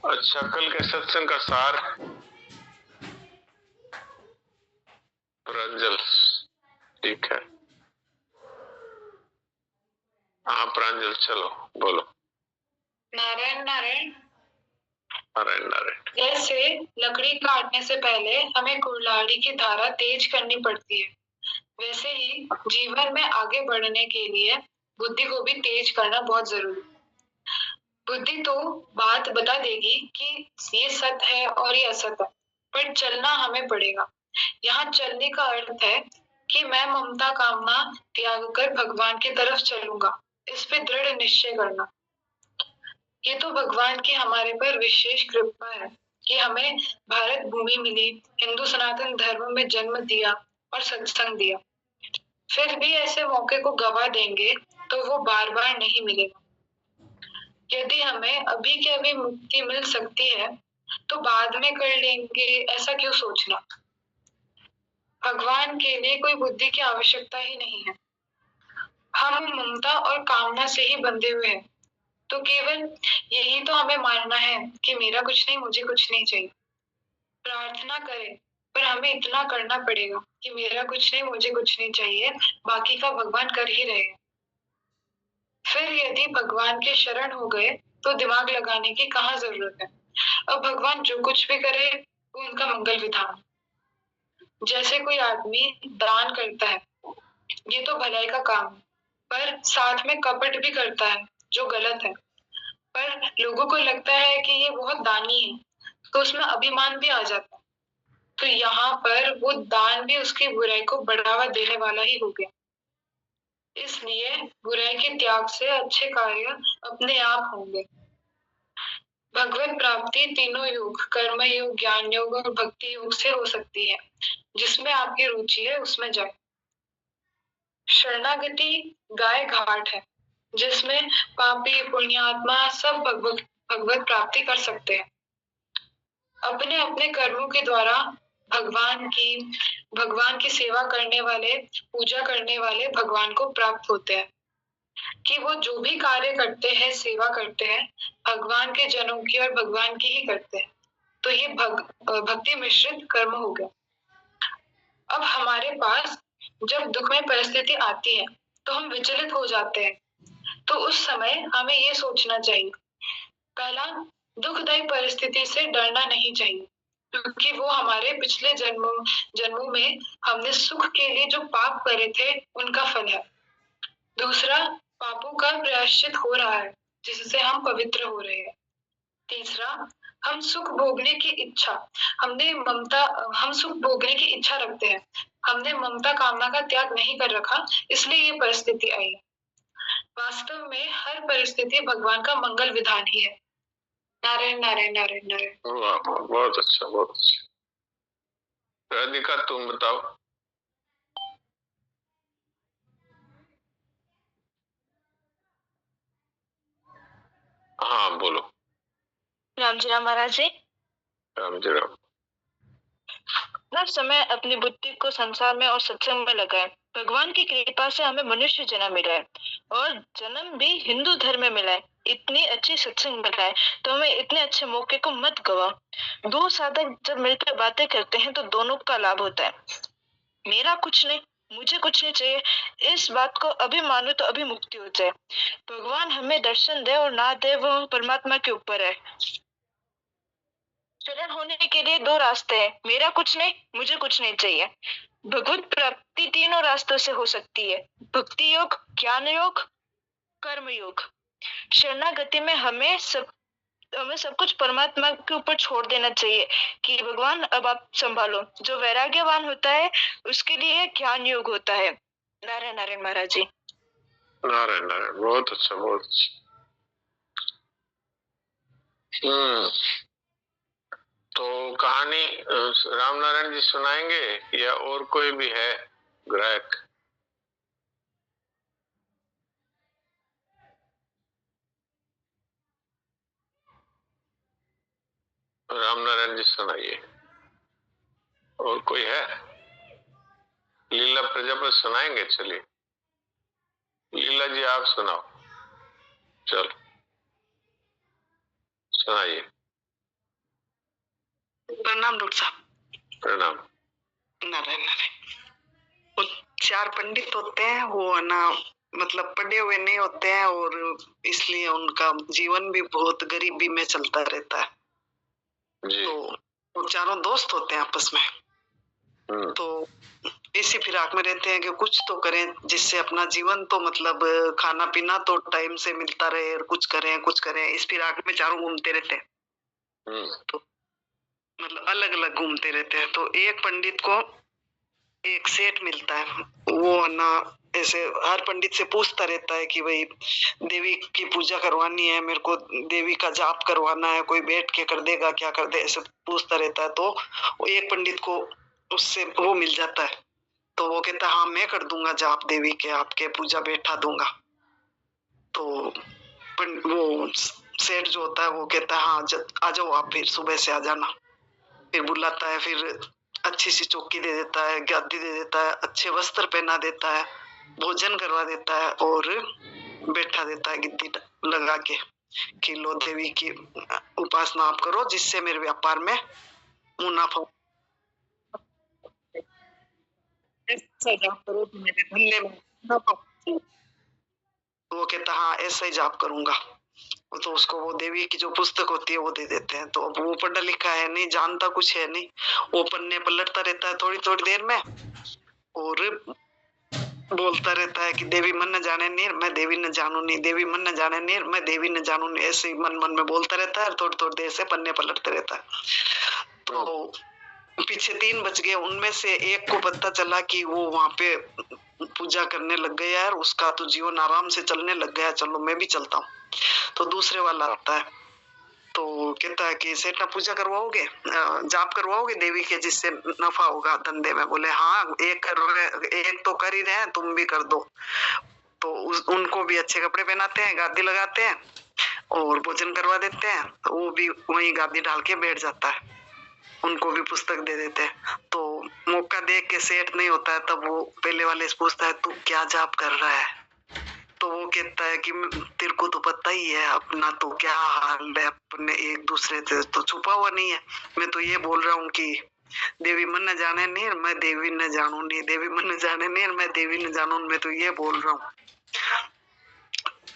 अच्छा, कल के सत्संग का सार। प्रांजल, ठीक है। हाँ प्रांजल, चलो बोलो। नारायण नारायण। नारायण नारायण। जैसे लकड़ी काटने से पहले हमें कुल्हाड़ी की धारा तेज करनी पड़ती है, वैसे ही जीवन में आगे बढ़ने के लिए बुद्धि को भी तेज करना बहुत जरूरी है। बुद्धि तो बात बता देगी कि ये सत्य है और ये असत्य है, पर चलना हमें पड़ेगा। यहाँ चलने का अर्थ है कि मैं ममता कामना त्याग कर भगवान की तरफ चलूंगा, इस पे दृढ़ निश्चय करना। ये तो भगवान की हमारे पर विशेष कृपा है कि हमें भारत भूमि मिली, हिंदू सनातन धर्म में जन्म दिया और सत्संग दिया। फिर भी ऐसे मौके को गवा देंगे तो वो बार बार नहीं मिलेगा। यदि हमें अभी के अभी मुक्ति मिल सकती है तो बाद में कर लेंगे, ऐसा क्यों सोचना। भगवान के लिए कोई बुद्धि की आवश्यकता ही नहीं है। हम ममता और कामना से ही बंधे हुए हैं, तो केवल यही तो हमें मानना है कि मेरा कुछ नहीं, मुझे कुछ नहीं चाहिए। प्रार्थना करें, पर हमें इतना करना पड़ेगा कि मेरा कुछ नहीं, मुझे कुछ नहीं चाहिए, बाकी का भगवान कर ही रहे हैं। फिर यदि भगवान के शरण हो गए तो दिमाग लगाने की कहाँ जरूरत है। अब भगवान जो कुछ भी करे वो उनका मंगल विधान। जैसे कोई आदमी दान करता है, ये तो भलाई का काम है, पर साथ में कपट भी करता है जो गलत है। पर लोगों को लगता है कि ये बहुत दानी है, तो उसमें अभिमान भी आ जाता है। तो यहाँ पर वो दान भी उसकी बुराई को बढ़ावा देने वाला ही हो गया। इसलिए बुराई के त्याग से अच्छे कार्य अपने आप होंगे। भगवत प्राप्ति तीनों योग, कर्म योग, ज्ञान योग और भक्ति योग से हो सकती है। जिसमें आपकी रुचि है उसमें जाए। शरणागति गाय घाट है, जिसमें पापी पुण्यात्मा सब भगवत प्राप्ति कर सकते हैं। अपने अपने कर्मों के द्वारा भगवान की सेवा करने वाले, पूजा करने वाले भगवान को प्राप्त होते हैं। कि वो जो भी कार्य करते हैं, सेवा करते हैं, भगवान के जनों की और भगवान की ही करते हैं। तो ये भक्ति मिश्रित कर्म हो गया। अब हमारे पास जब दुख में परिस्थिति आती है तो हम विचलित हो जाते हैं। तो उस समय हमें ये सोचना चाहिए, पहला, दुखदायी परिस्थिति से डरना नहीं चाहिए, क्योंकि वो हमारे पिछले जन्मों में हमने सुख के लिए जो पाप करे थे उनका फल है। दूसरा, पापों का प्रायश्चित हो रहा है जिससे हम पवित्र हो रहे हैं। तीसरा, हम सुख भोगने की इच्छा हम सुख भोगने की इच्छा रखते हैं, हमने ममता कामना का त्याग नहीं कर रखा, इसलिए ये परिस्थिति आई। वास्तव में हर परिस्थिति भगवान का मंगल विधान ही है। नारायण नारायण नारायण नारायण। वाह, बहुत अच्छा, बहुत अच्छा। राधिका, तुम बताओ। हाँ बोलो। राम जी राम महाराज जी। राम जी राम। ना समय अपनी बुद्धि को संसार में और सत्संग में लगाए। भगवान की कृपा से हमें मनुष्य जन्म मिला है और जन्म भी हिंदू धर्म में मिला है। इतनी अच्छी सत्संग मिला है तो हमें इतने अच्छे मौके को मत गवाओ। दो साधक जब मिलकर बातें करते हैं तो दोनों का लाभ होता है। मेरा कुछ नहीं, मुझे कुछ नहीं चाहिए, इस बात को अभी मानो तो अभी मुक्ति हो जाए। भगवान हमें दर्शन दे और ना दे वो परमात्मा के ऊपर है। शरण होने के लिए दो रास्ते हैं, मेरा कुछ नहीं, मुझे कुछ नहीं चाहिए। भगवत प्राप्ति तीनों रास्तों से हो सकती है, भक्ति योग, ज्ञान योग, कर्म योग। शरणागति में हमें सब कुछ परमात्मा के ऊपर छोड़ देना चाहिए कि भगवान अब आप संभालो। जो वैराग्यवान होता है उसके लिए ज्ञान योग होता है। नारायण नारायण महाराज जी। नारायण नारायण, बहुत अच्छा, बहुत अच्छा। तो कहानी राम नारायण जी सुनाएंगे या और कोई भी है ग्राहक? राम नारायण जी सुनाइए। और कोई है? लीला प्रजापति सुनाएंगे? चलिए लीला जी आप सुनाओ। चलो। सुनाइए। प्रणाम डॉक्टर साहब। प्रणाम। नारायण नारायण। वो 4 पंडित होते हैं, वो है ना मतलब पढ़े हुए नहीं होते हैं, और इसलिए उनका जीवन भी बहुत गरीबी में चलता रहता है जी। तो वो चारों दोस्त होते हैं आपस में। तो इसी फिराक में रहते हैं कि कुछ तो करें जिससे अपना जीवन तो मतलब खाना पीना तो टाइम से मिलता रहे, और कुछ करें इस फिराक में चारों घूमते रहते हैं। तो मतलब अलग अलग घूमते रहते हैं। तो एक पंडित को एक सेठ मिलता है, वो ना ऐसे हर पंडित से पूछता रहता है कि भाई देवी की पूजा करवानी है, मेरे को देवी का जाप करवाना है, कोई बैठ के कर देगा क्या कर दे, ऐसे पूछता रहता है। तो वो एक पंडित को उससे वो मिल जाता है, तो वो कहता है हाँ मैं कर दूंगा जाप देवी के, आपके पूजा बैठा दूंगा। तो वो सेठ जो होता है वो कहता है हाँ आ जाओ आप, फिर सुबह से आ जाना। फिर बुलाता है, फिर अच्छी सी चौकी दे देता है, गद्दी दे देता है, अच्छे वस्त्र पहना देता है, भोजन करवा देता है और बैठा देता है गिद्दी लगा के कि लो देवी की उपासना आप करो जिससे मेरे व्यापार में मुनाफा ऐसा जाप करो तो मेरे धंधे में मुनाफा। वो कहता हाँ ऐसा ही जाप करूंगा। तो उसको वो देवी की जो पुस्तक होती है वो दे देते हैं। तो अब वो पढ़ा लिखा है नहीं, जानता कुछ है नहीं, वो पन्ने पलटता रहता है थोड़ी थोड़ी देर में और बोलता रहता है कि देवी मन न जाने नीर, मैं देवी न जानू नहीं, देवी मन न जाने नीर, मैं देवी न जानू नहीं, ऐसे ही मन मन में बोलता रहता है। थोड़ी थोड़ी देर से पन्ने पलटता रहता है। तो पीछे 3 बज गए, उनमें से एक को पता चला कि वो वहां पे पूजा करने लग गया है, उसका तो जीवन आराम से चलने लग गया, चलो मैं भी चलता हूँ। तो दूसरे वाला आता है, तो कहता है कि सेठा पूजा करवाओगे, जाप करवाओगे देवी के जिससे नफा होगा धंधे में। बोले हाँ एक तो कर ही रहे हैं, तुम भी कर दो। तो उनको भी अच्छे कपड़े पहनाते हैं, गादी लगाते हैं और भोजन करवा देते हैं। तो वो भी वहीं गादी डाल के बैठ जाता है, उनको भी पुस्तक दे देते हैं। तो मौका देख के सेठ नहीं होता है, तब वो पहले वाले से पूछता है तू क्या जाप कर रहा है। तो वो कहता है कि तेरे को तो पता ही है अपना तो क्या हाल है, अपने एक दूसरे से तो छुपा हुआ नहीं है। मैं तो ये बोल रहा हूँ कि देवी मन न जाने नहीं, मैं देवी न जानू नहीं, देवी मन न जाने नहीं, मैं देवी न जानू, मैं तो ये बोल रहा हूँ।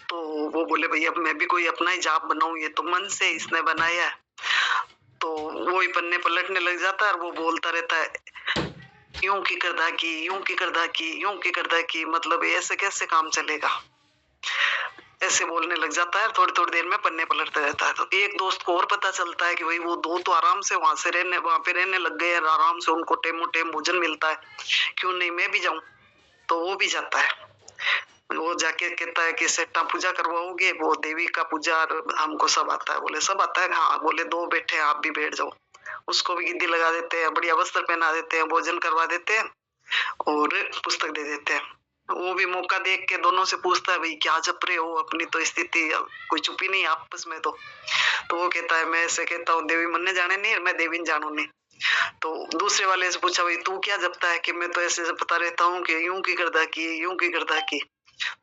तो वो बोले भैया मैं भी कोई अपना ही जाप बनाऊं, ये तो मन से इसने बनाया है। तो वो ही पन्ने पलटने लग जाता है और वो बोलता रहता है यूं की करदा की, यूं की करदा की, यूं की करदा की, मतलब ऐसे कैसे काम चलेगा, ऐसे बोलने लग जाता है। थोड़ी थोड़ी देर में पन्ने पलटते रहता है। तो एक दोस्त को और पता चलता है कि भाई वो 2 तो आराम से वहां पे रहने लग गए हैं, आराम से उनको टेमो टेम भोजन मिलता है, क्यों नहीं मैं भी जाऊं। तो वो भी जाता है, वो जाके कहता है कि सेठा पूजा करवाओगे, वो देवी का पूजा हमको सब आता है। बोले सब आता है, हाँ। बोले 2 बैठे आप भी बैठ जाओ। उसको भी गिद्दी लगा देते हैं, बढ़िया वस्त्र पहना देते हैं, भोजन करवा देते हैं और पुस्तक दे देते हैं। वो भी मौका देख के दोनों से पूछता है भाई क्या जप रहे हो, अपनी तो स्थिति कोई छुपी नहीं आपस में। तो वो कहता है मैं ऐसे कहता हूँ देवी मन ने जाने नहीं, मैं देवी ने जानू नहीं। तो दूसरे वाले से पूछा भाई तू क्या जपता है, कि मैं तो ऐसे जपता रहता हूँ कि यूं की करदा की, यूं की करदा की।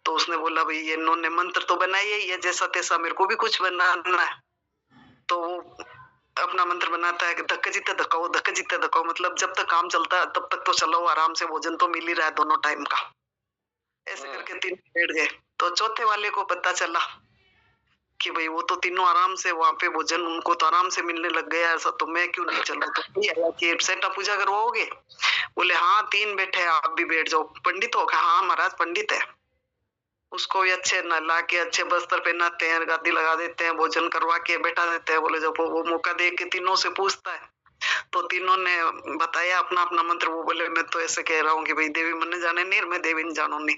तो उसने बोला भाई ये इन्होंने मंत्र तो बनाया ही है, जैसा तैसा मेरे को भी कुछ बनाना है। तो वो अपना मंत्र बनाता है कि धक्का जीते धक्काओ, धक्का जीते धक्काओ, मतलब जब तक काम चलता है तब तक तो चलो आराम से, भोजन तो मिल ही रहा है दोनों टाइम का। ऐसे करके 3 बैठ गए। तो चौथे वाले को पता चला कि भाई वो तो तीनों आराम से वहां पे भोजन उनको तो आराम से मिलने लग गया, ऐसा तो मैं क्यों नहीं चलूं। तो कि सेठा पूजा करवाओगे। बोले हाँ 3 बैठे आप भी बैठ जाओ। पंडित हो? हाँ महाराज पंडित है। उसको भी अच्छे नहला के अच्छे वस्त्र पहनाते हैं, गादी लगा देते हैं, भोजन करवा के बैठा देते हैं। बोले जब वो मौका देख के तीनों से पूछता है तो तीनों ने बताया अपना अपना मंत्र। वो बोले मैं तो ऐसे कह रहा हूँ कि भाई देवी मन जाने नहीं, मैं देवी नहीं जानू नहीं।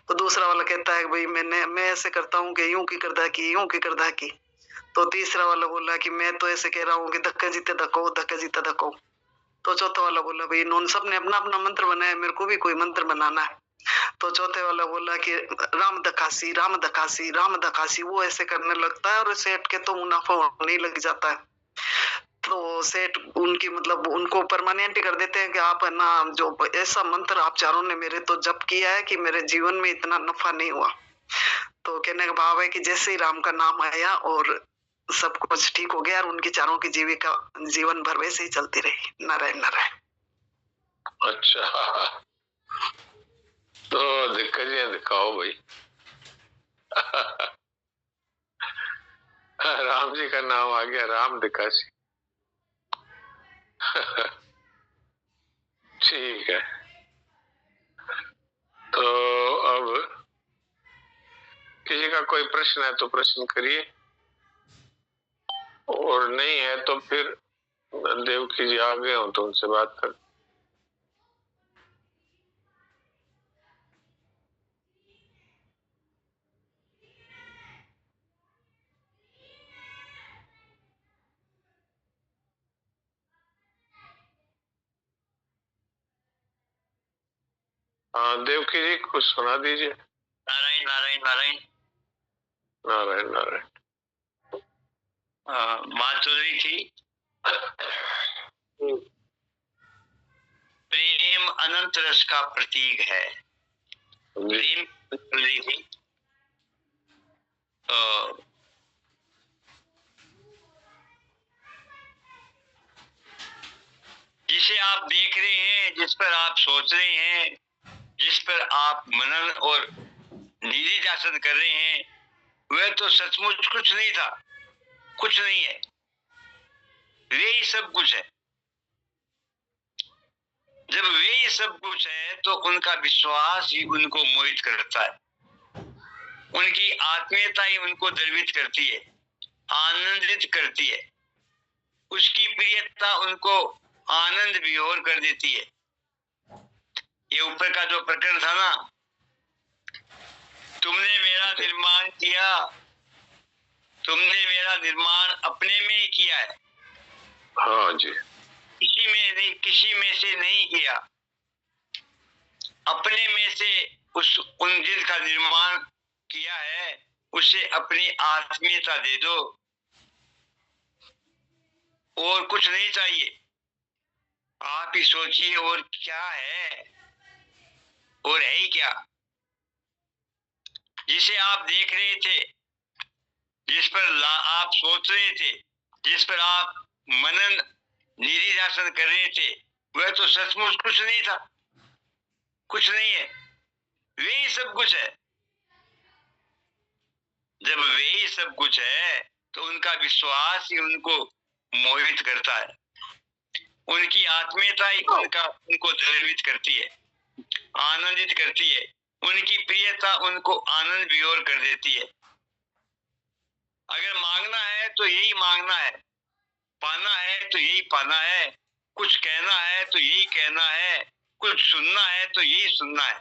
तो दूसरा वाला कहता है भाई मैं ऐसे करता हूँ कि यूं की करदा की, यूं की करदा की। तो तीसरा वाला बोला कि मैं तो ऐसे कह रहा हूँ कि धक्का जीते धक्को, धक्का जीते धक्को। तो चौथा वाला बोला भाई इन्होंने सबने अपना अपना मंत्र बनाया, मेरे को भी कोई मंत्र बनाना है। तो चौथे वाला बोला कि राम दखासी, राम दखासी, राम दखासी। वो ऐसे करने लगता है और सेठ के तो मुनाफा होने लग जाता है। तो सेठ उनकी मतलब उनको परमानेंट कर देते हैं कि आप है ना जो ऐसा मंत्र आप चारों ने मेरे तो जप किया है कि मेरे जीवन में इतना नफा नहीं हुआ। तो कहने का भाव है कि जैसे ही राम का नाम आया और सब कुछ ठीक हो गया और उनकी चारों की जीविका जीवन भर वैसे ही चलती रही। नारायण नारायण। अच्छा, तो दिक्कत दिखाओ भाई। राम जी का नाम आ गया, राम दिक्कत। ठीक है, तो अब किसी का कोई प्रश्न है तो प्रश्न करिए, और नहीं है तो फिर देवकी जी आ गए हो तो उनसे बात कर। हाँ देवकी जी कुछ सुना दीजिए। नारायण नारायण नारायण नारायण नारायण। बात चल रही थी, प्रेम अनंत रस का प्रतीक है। प्रेम चल रही थी, जिसे आप देख रहे हैं, जिस पर आप सोच रहे हैं, जिस पर आप मनन और निधिध्यासन कर रहे हैं, वह तो सचमुच कुछ नहीं था, कुछ नहीं है, वे ही सब कुछ है। जब वे ही सब कुछ है तो उनका विश्वास ही उनको मोहित करता है, उनकी आत्मीयता ही उनको द्रवित करती है, आनंदित करती है, उसकी प्रियता उनको आनंद विभोर कर देती है। ये ऊपर का जो प्रकरण था ना, तुमने मेरा निर्माण किया, तुमने मेरा निर्माण अपने में ही किया है। हाँ जी। किसी में नहीं, किसी में से नहीं किया, अपने में से उन जिनका निर्माण किया है उसे अपनी आत्मीयता दे दो, और कुछ नहीं चाहिए। आप ही सोचिए और क्या है, और है ही क्या। जिसे आप देख रहे थे, जिस पर आप सोच रहे थे, जिस पर आप मनन निधिध्यासन कर रहे थे, वह तो सचमुच कुछ नहीं था, कुछ नहीं है, वे ही सब कुछ है। जब वे ही सब कुछ है तो उनका विश्वास ही उनको मोहित करता है, उनकी आत्मीयता ही उनको द्रवित करती है, आनंदित करती है, उनकी प्रियता उनको आनंद विभोर कर देती है। अगर मांगना है तो यही मांगना है, पाना है तो यही पाना है, कुछ कहना है तो यही कहना है, कुछ सुनना है तो यही सुनना है,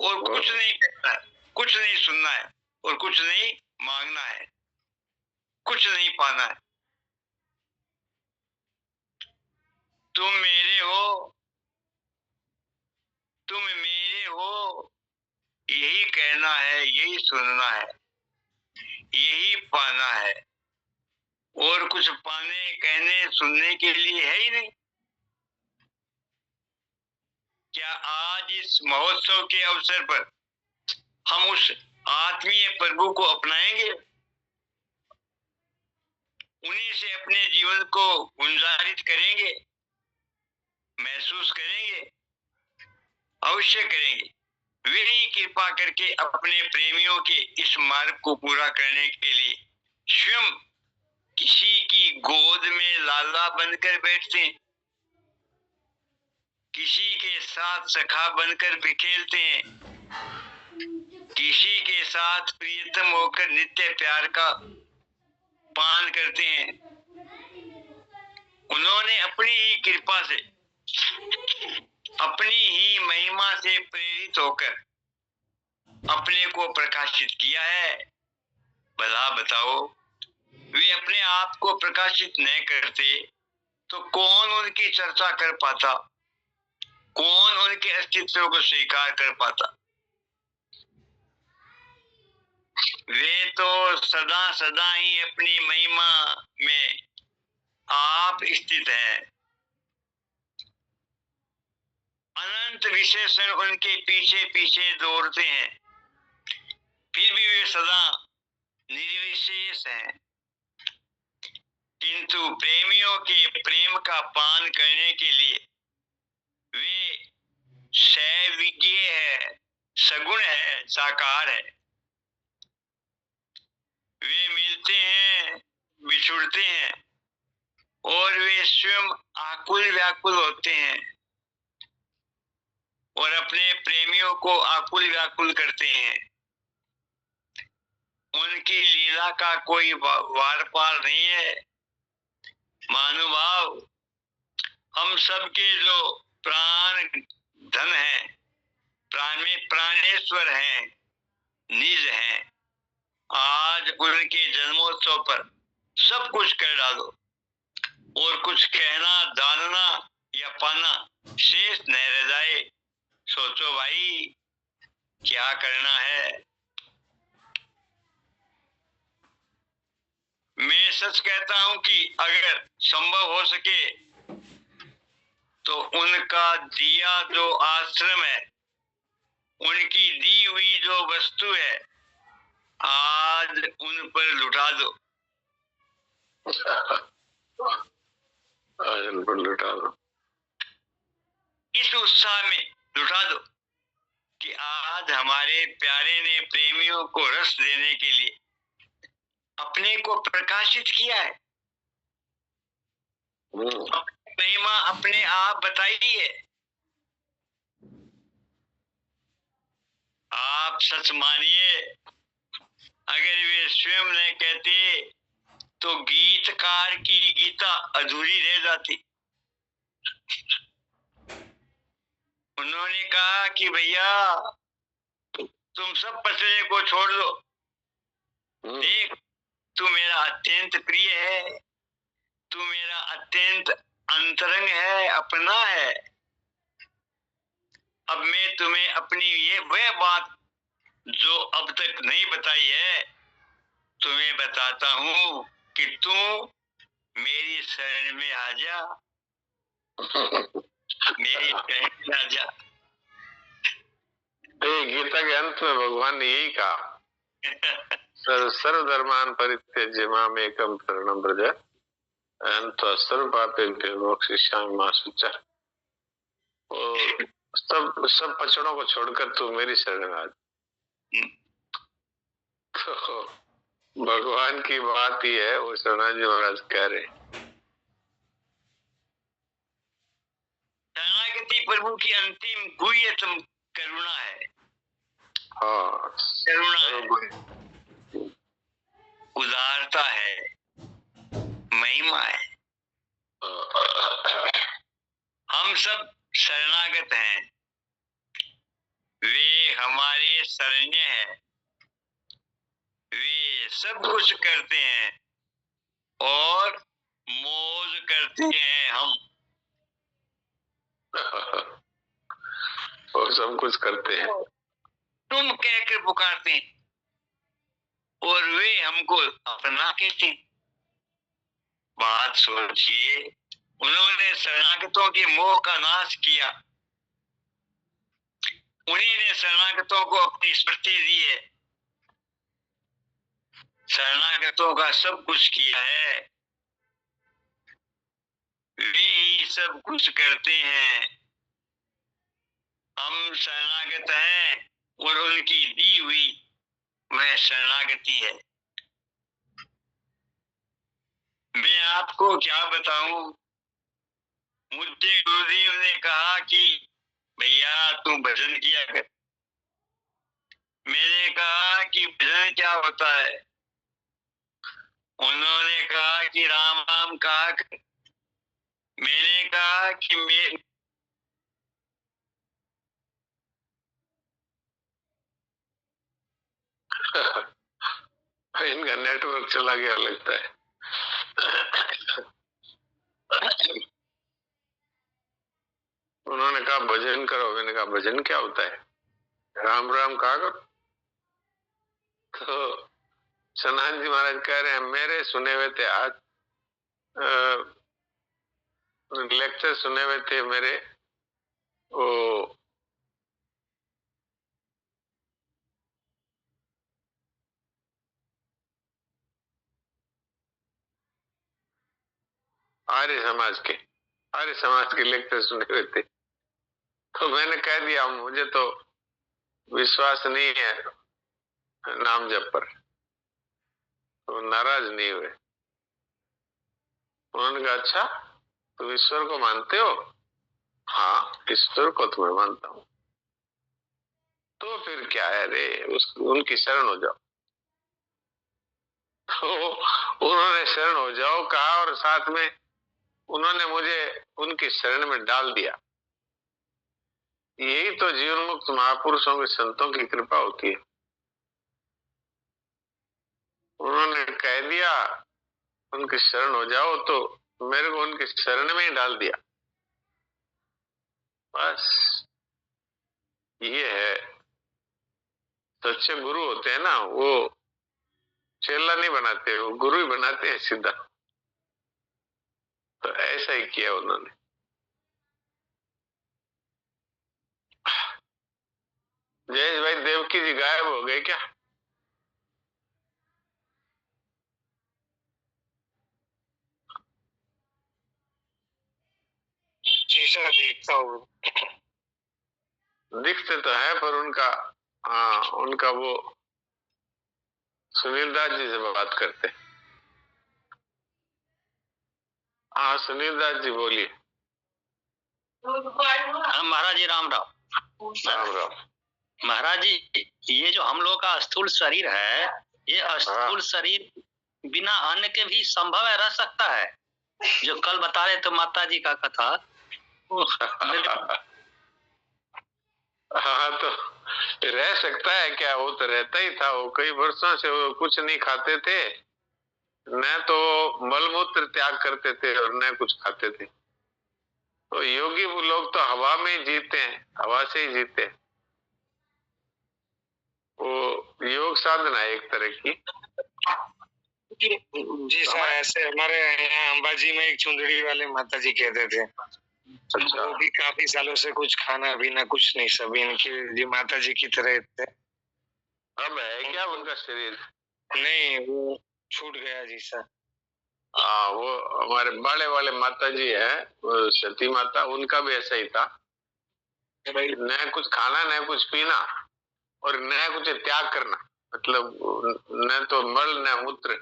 और कुछ नहीं कहना है, कुछ नहीं सुनना है, और कुछ नहीं मांगना है, कुछ नहीं पाना है। तुम मेरे हो, तुम मेरे हो, यही कहना है, यही सुनना है, यही पाना है, और कुछ पाने, कहने, सुनने के लिए है ही नहीं। क्या आज इस महोत्सव के अवसर पर हम उस आत्मीय प्रभु को अपनाएंगे, उन्हीं से अपने जीवन को गुंजारित करेंगे, महसूस करेंगे, अवश्य करेंगे। वे ही कृपा करके अपने प्रेमियों के इस मार्ग को पूरा करने के लिए स्वयं किसी की गोद में लाला बनकर बैठते हैं, किसी के साथ सखा बनकर भी खेलते हैं, किसी के साथ प्रियतम होकर नित्य प्यार का पान करते हैं। उन्होंने अपनी ही कृपा से, अपनी ही महिमा से प्रेरित होकर अपने को प्रकाशित किया है। भला बताओ, वे अपने आप को प्रकाशित नहीं करते तो कौन उनकी चर्चा कर पाता, कौन उनके अस्तित्व को स्वीकार कर पाता। वे तो सदा सदा ही अपनी महिमा में आप स्थित हैं। अनंत विशेषण उनके पीछे पीछे दौड़ते हैं, फिर भी वे सदा निर्विशेष हैं। किंतु प्रेमियों के प्रेम का पान करने के लिए वे सविज्ञ है, सगुण है, साकार है। वे मिलते हैं, बिछुड़ते हैं और वे स्वयं आकुल व्याकुल होते हैं और अपने प्रेमियों को आकुल व्याकुल करते हैं। उनकी लीला का कोई वार पार नहीं है। महानुभाव, हम सबके जो प्राण धन है, प्राणेश्वर हैं, निज हैं, आज उनके जन्मोत्सव पर सब कुछ कर डालो और कुछ कहना, जानना या पाना शेष न रह जाए। सोचो भाई, क्या करना है। मैं सच कहता हूं कि अगर संभव हो सके तो उनका दिया जो आश्रम है, उनकी दी हुई जो वस्तु है, आज उन पर लुटा दो। आज उन पर लुटा दो। इस उत्साह में लुटा दो कि आज हमारे प्यारे ने प्रेमियों को रस देने के लिए अपने को प्रकाशित किया है। महिमा अपने आप बताई है। आप सच मानिए, अगर वे स्वयं न कहते तो गीतकार की गीता अधूरी रह जाती। उन्होंने कहा कि भैया तुम सब पचड़े को छोड़ दो, देख तू मेरा अत्यंत प्रिय है, तू मेरा अत्यंत अंतरंग है, अपना है। अब मैं तुम्हें अपनी ये वह बात जो अब तक नहीं बताई है तुम्हें बताता हूँ कि तू मेरी शरण में आ जा, मेरी शरण में आ जा। गीता के अंत में भगवान ने यही कहा, सर्वधर्मान परित्यज्य माम एकम शरणं व्रज अहं त्वा सर्व पापेभ्यो मोक्षयिष्यामि मा शुचः। सब पचड़ों को छोड़कर तू मेरी शरण आ जा। तो भगवान की बात ही है, वो शरणाजी महाराज कह रहे। शरणागति प्रभु की अंतिम गुह्यतम करुणा है। हाँ, करुणा है, उदारता है, महिमा है। हम सब शरणागत हैं, वे हमारे शरण्य हैं, वे सब कुछ करते हैं और मौज करते हैं हम। और सब कुछ करते हैं, तुम कहकर पुकारते हैं और वे हमको अपना कहते हैं। बात सोचिए, उन्होंने शरणागतों के मोह का नाश किया, उन्हीं ने शरणागतों को अपनी स्मृति दी है, शरणागतों का सब कुछ किया है, वे ही सब कुछ करते हैं। हम शरणागत हैं और उनकी दी हुई वह शरणागति है। मैं आपको क्या बताऊं, मुझे गुरुदेव ने कहा कि भैया तू भजन किया कर। मैंने कहा कि भजन क्या होता है? उन्होंने कहा कि राम राम कहा कर। मैंने कहा कि मैं इनका नेटवर्क चला गया लगता है। उन्होंने कहा भजन करो, मैंने कहा भजन क्या होता है? राम राम कहा करो। तो सनातन जी महाराज कह रहे हैं, मेरे सुने हुए थे आज लेक्चर सुने हुए थे मेरे, वो आर्य समाज के लेक्चर सुने हुए थे। तो मैंने कह दिया मुझे तो विश्वास नहीं है नाम जप पर। तो नाराज नहीं हुए। उन्होंने कहा अच्छा तुम ईश्वर को मानते हो? हाँ ईश्वर को तो मैं मानता हूँ। तो फिर क्या है रे, उनकी शरण हो जाओ। तो उन्होंने शरण हो जाओ कहा और साथ में उन्होंने मुझे उनकी शरण में डाल दिया। यही तो जीवन मुक्त महापुरुषों के संतों की कृपा होती है। उन्होंने कह दिया उनकी शरण हो जाओ तो मेरे को उनकी शरण में ही डाल दिया। बस ये है, सच्चे गुरु होते हैं ना, वो चेला नहीं बनाते, वो गुरु ही बनाते हैं सीधा। तो ऐसा ही किया उन्होंने। जयेश भाई देवकी जी गायब हो गए क्या? शीशा देखता हूँ। दिखते तो है पर उनका, हाँ उनका वो सुनील दास जी से बात करते। हाँ सुनील दास जी बोलिए। महाराज जी राम राम। राम राम। महाराज जी ये जो हम लोग का स्थूल शरीर है, ये स्थूल शरीर बिना अन्न के भी संभव है, रह सकता है? जो कल बता रहे थे माता जी का कथा। हाँ तो रह सकता है क्या? वो तो रहता ही था। वो कई वर्षों से वो कुछ नहीं खाते थे, न तो मलमूत्र त्याग करते थे और न कुछ खाते थे। तो योगी वो लोग तो हवा में ही जीते हैं, हवा से ही जीते हैं। वो योग साधना है एक तरह की। जी सर, ऐसे हमारे यहाँ अंबाजी में एक चुंदड़ी वाले माता जी कहते थे। अच्छा। वो भी काफी सालों से कुछ खाना पीना कुछ नहीं, सब इनके माता जी की तरह थे। अब है क्या उनका शरीर? नहीं, वो छूट गया जी सर। हाँ वो हमारे बाड़े वाले माता जी है, सती माता, उनका भी ऐसा ही था। न कुछ खाना न कुछ पीना और न कुछ त्याग करना, मतलब न तो मल न मूत्र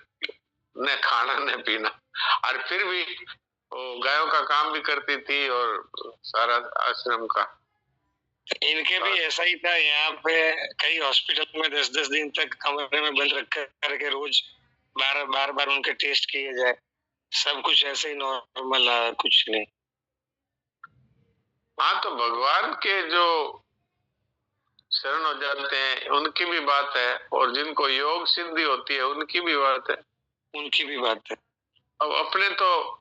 न खाना न पीना। और फिर भी वो गायों का काम भी करती थी और सारा आश्रम का। इनके भी ऐसा ही था। यहाँ पे कई हॉस्पिटल में 10-10 दिन तक कमरे में बंद रख करके रोज बार बार उनके टेस्ट किए जाए। सब कुछ ऐसे ही नॉर्मल, कुछ नहीं। हाँ तो भगवान के जो शरण हो जाते हैं उनकी भी बात है, और जिनको योग सिद्धि होती है उनकी भी बात है। उनकी भी बात है। अब अपने तो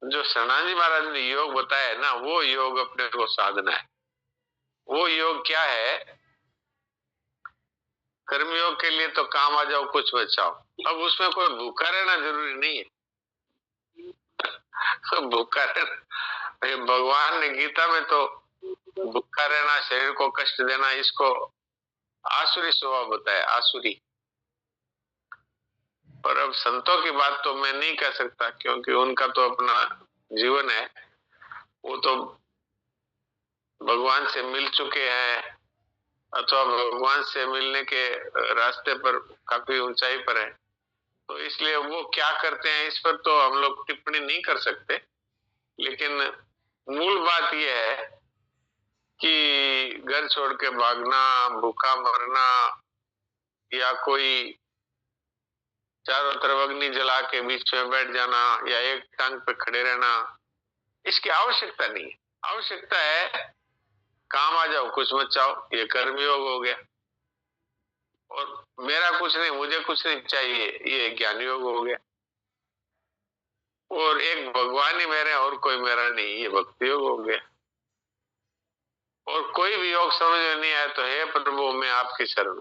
जो शरणाजी महाराज ने योग बताया है ना, वो योग अपने को साधना है। वो योग क्या है? कर्मयोग के लिए तो काम आ जाओ कुछ बचाओ। अब उसमें कोई भूखा रहना जरूरी नहीं है। तो भूखा रहना, भगवान ने गीता में तो भूखा रहना, शरीर को कष्ट देना, इसको आसुरी स्वभाव बताया, आसुरी। पर अब संतों की बात तो मैं नहीं कह सकता, क्योंकि उनका तो अपना जीवन है। वो तो भगवान से मिल चुके हैं अथवा भगवान से मिलने के रास्ते पर काफी ऊंचाई पर है। तो इसलिए वो क्या करते हैं इस पर तो हम लोग टिप्पणी नहीं कर सकते। लेकिन मूल बात यह है कि घर छोड़ के भागना, भूखा मरना, या कोई चारों तरफ अग्नि जला के बीच में बैठ जाना, या एक टांग पे खड़े रहना, इसकी आवश्यकता नहीं है। आवश्यकता है काम आ जाओ कुछ बचाओ, ये कर्मयोग हो गया। और मेरा कुछ नहीं, मुझे कुछ नहीं चाहिए, ये ज्ञान योग हो गया। और एक भगवान ही मेरे और कोई मेरा नहीं, ये भक्ति योग हो गया। और कोई भी योग समझ में नहीं आया तो हे प्रभु मैं आपकी शरण,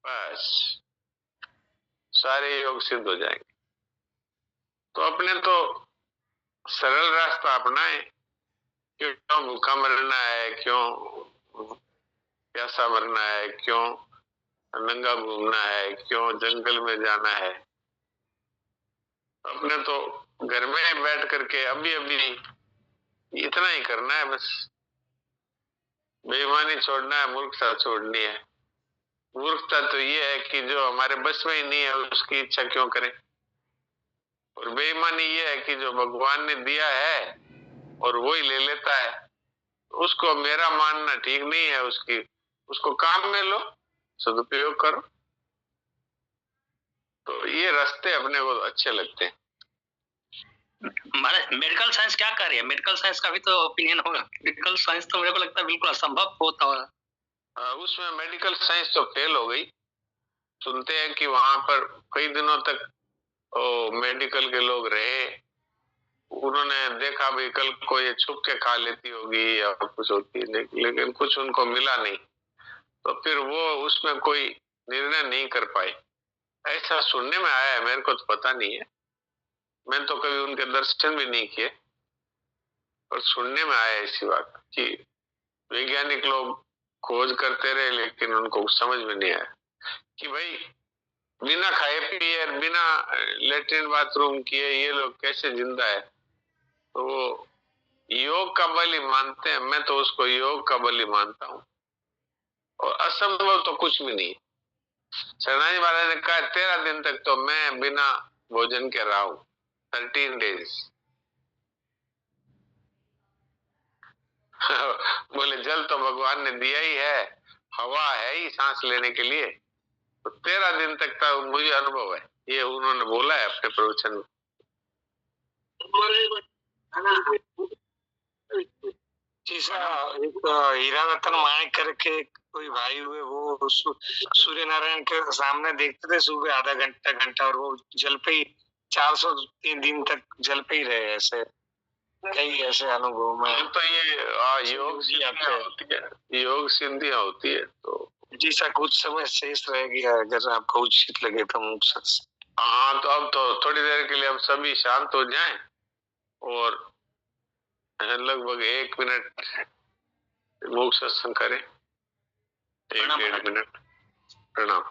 बस सारे योग सिद्ध हो जाएंगे। तो अपने तो सरल रास्ता अपनाएं। क्यों भूखा मरना है, क्यों प्यासा मरना है, क्यों नंगा घूमना है, क्यों जंगल में जाना है? अपने तो घर में बैठ करके अभी अभी इतना ही करना है बस। बेईमानी छोड़ना है, मूर्खता छोड़नी है। मूर्खता तो ये है कि जो हमारे बस में ही नहीं है उसकी इच्छा क्यों करें, और बेईमानी ये है कि जो भगवान ने दिया है और वो ही ले लेता है, उसको मेरा मानना ठीक नहीं है। उसको काम में लो, सदुपयोग करो। तो ये रास्ते अपने को अच्छे लगते हैं। हमारे मेडिकल साइंस क्या कर रही है? मेडिकल साइंस का भी तो ओपिनियन होगा। मेडिकल साइंस तो मेरे को लगता है बिल्कुल असंभव होता होगा। उसमें मेडिकल साइंस तो फेल हो गई। सुनते हैं कि वहां पर कई दिनों तक मेडिकल के लोग रहे, उन्होंने देखा भाई कल को ये छुप के खा लेती होगी या कुछ होती है, लेकिन कुछ उनको मिला नहीं, तो फिर वो उसमें कोई निर्णय नहीं कर पाए। ऐसा सुनने में आया है, मेरे को तो पता नहीं है, मैं तो कभी उनके दर्शन भी नहीं किए, पर सुनने में आया ऐसी बात कि वैज्ञानिक लोग खोज करते रहे लेकिन उनको समझ में नहीं आया कि भाई बिना खाए पिए बिना लेटरिन बाथरूम किए ये लोग कैसे जिंदा है। तो वो योग का बल ही मानते हैं, मैं तो उसको योग का बल ही मानता हूँ, और असंभव तो कुछ भी नहीं। शरणाजी महाराज ने कहा 13 दिन तक तो मैं बिना भोजन के रहा हूं, 13 डेज। बोले जल तो भगवान ने दिया ही है, हवा है ही सांस लेने के लिए, तो 13 दिन तक का मुझे अनुभव है, ये उन्होंने बोला है अपने प्रवचन में। एक हीरा रतन माणिक करके कोई भाई हुए, वो सूर्य नारायण के सामने देखते थे सुबह आधा घंटा घंटा, और वो जल पे ही 403 दिन तक जल पे ही रहे। ऐसे कई ऐसे अनुभव में तो ये योग सिद्धियां होती है, योग सिद्धियां होती है। तो जी सा कुछ समय शेष रह गया, अगर आपको उचित लगे तो मुझसे। हाँ, तो अब तो थोड़ी देर के लिए हम सभी शांत हो जाएं और लगभग 1 मिनट मूक सत्संग करें, 1-1.5 मिनट। प्रणाम।